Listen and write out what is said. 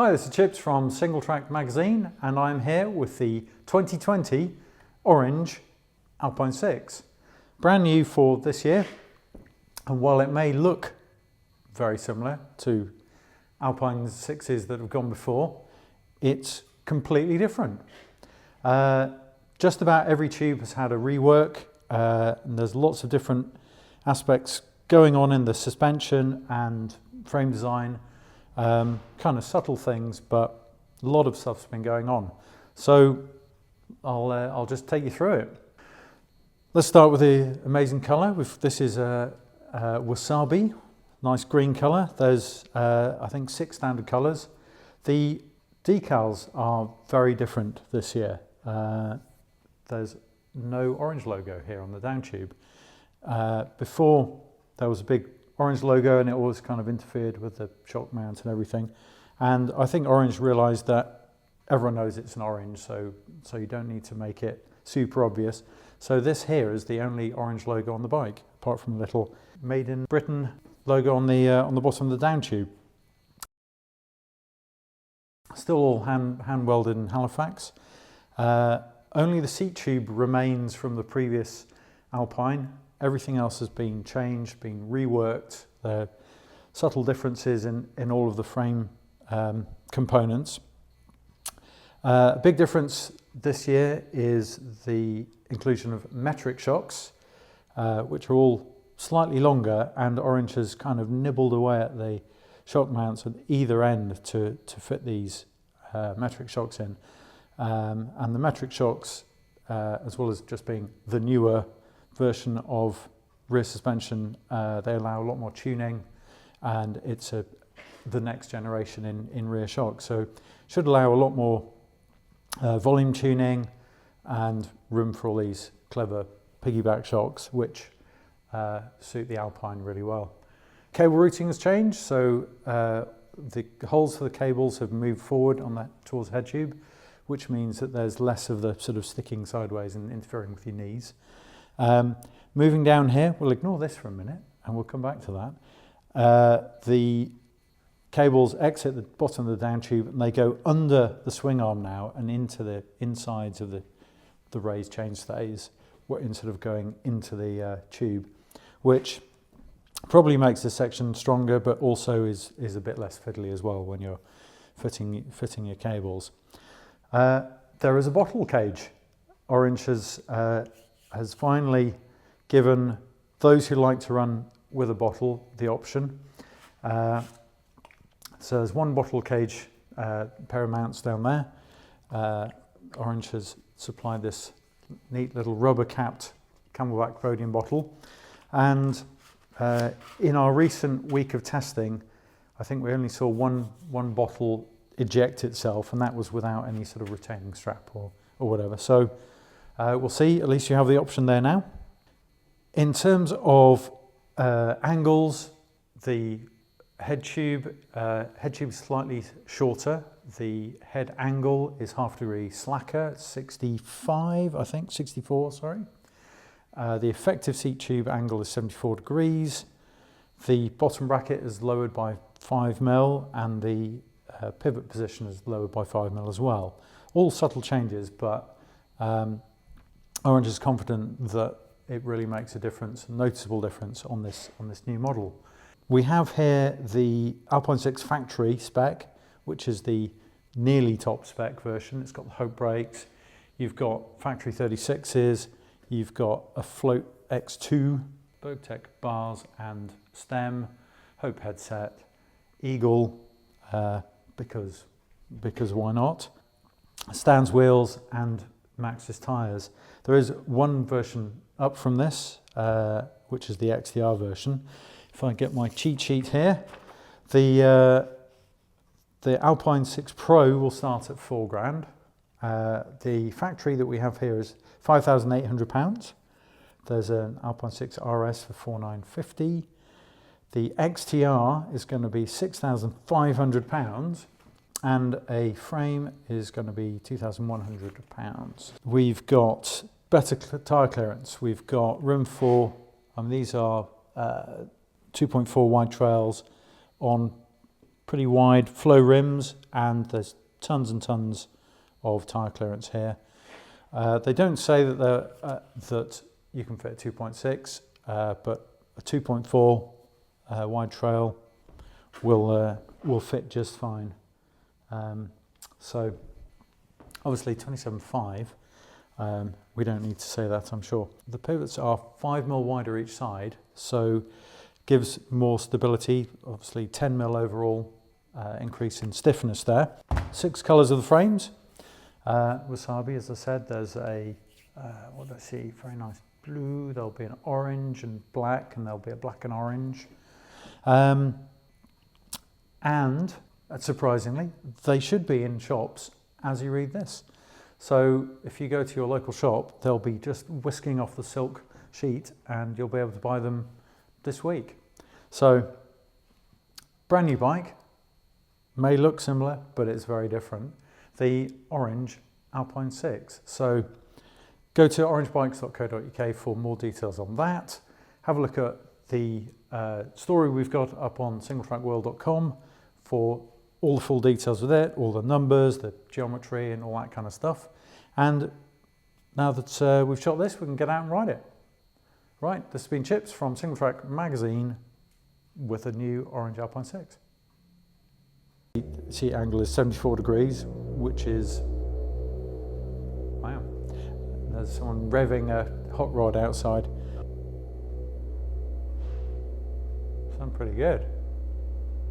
Hi, this is Chips from Singletrack magazine, and I'm here with the 2020 Orange Alpine 6. Brand new for this year, and while it may look very similar to Alpine 6s that have gone before, it's completely different. Just about every tube has had a rework, and there's lots of different aspects going on in the suspension and frame design. Kind of subtle things, but a lot of stuff's been going on. So I'll just take you through it. Let's start with the amazing colour. This is a wasabi, nice green colour. There's I think 6 standard colours. The decals are very different this year. There's no orange logo here on the down tube. Before there was a big orange logo and it always kind of interfered with the shock mount and everything. And I think Orange realised that everyone knows it's an orange, so you don't need to make it super obvious. So this here is the only orange logo on the bike, apart from the little Made in Britain logo on the bottom of the down tube. Still all hand welded in Halifax. Only the seat tube remains from the previous Alpine. Everything else has been changed, been reworked. There are subtle differences in all of the frame components. A big difference this year is the inclusion of metric shocks, which are all slightly longer, and Orange has kind of nibbled away at the shock mounts at either end to fit these metric shocks in. And the metric shocks, as well as just being the newer version of rear suspension, they allow a lot more tuning, and it's the next generation in rear shock, so should allow a lot more volume tuning and room for all these clever piggyback shocks, which suit the Alpine really well. Cable routing has changed, so the holes for the cables have moved forward on that towards the head tube, which means that there's less of the sort of sticking sideways and interfering with your knees. Moving down here, we'll ignore this for a minute and we'll come back to that. The cables exit the bottom of the down tube and they go under the swing arm now and into the insides of the raised chainstays, instead of going into the tube, which probably makes this section stronger, but also is a bit less fiddly as well when you're fitting your cables. There is a bottle cage. Orange has finally given those who like to run with a bottle the option. So there's one bottle cage pair of mounts down there. Orange has supplied this neat little rubber capped Camelback podium bottle, and in our recent week of testing I think we only saw one bottle eject itself, and that was without any sort of retaining strap or whatever. So we'll see, at least you have the option there now. In terms of angles, the head tube is slightly shorter. The head angle is half a degree slacker, 65, I think, 64, sorry. The effective seat tube angle is 74 degrees. The bottom bracket is lowered by 5 mil, and the pivot position is lowered by 5 mil as well. All subtle changes, but Orange is confident that it really makes a difference, a noticeable difference on this new model. We have here the Alpine 6 factory spec, which is the nearly top spec version. It's got the Hope brakes, you've got factory 36s, you've got a Float X2, Bobtech bars and stem, Hope headset, Eagle, because why not, Stan's wheels and Maxxis tyres. There is one version up from this, which is the XDR version. If I get my cheat sheet here, the Alpine 6 Pro will start at £4,000. The factory that we have here is £5,800. There's an Alpine 6 RS for £4,950. The XTR is going to be £6,500, and a frame is going to be £2,100. We've got better tyre clearance. We've got room for, these are 2.4 wide trails on pretty wide flow rims, and there's tons and tons of tyre clearance here. They don't say that that you can fit a 2.6, but a 2.4 wide trail will fit just fine. So obviously 27.5, we don't need to say that, I'm sure. The pivots are 5mm wider each side, so gives more stability. Obviously 10mm overall increase in stiffness there. 6 colours of the frames. Wasabi, as I said, there's a, what do I see, very nice blue, there'll be an orange and black, and there'll be a black and orange. And surprisingly, they should be in shops as you read this. So if you go to your local shop, they'll be just whisking off the silk sheet and you'll be able to buy them this week. So brand new bike, may look similar, but it's very different. The orange Alpine 6. So go to orangebikes.co.uk for more details on that. Have a look at the story we've got up on singletrackworld.com for all the full details with it, all the numbers, the geometry and all that kind of stuff. And now that we've shot this, we can get out and ride it. Right, this has been Chips from Singletrack magazine with a new orange Alpine 6. The seat angle is 74 degrees, which is, wow, there's someone revving a hot rod outside. Sounds pretty good.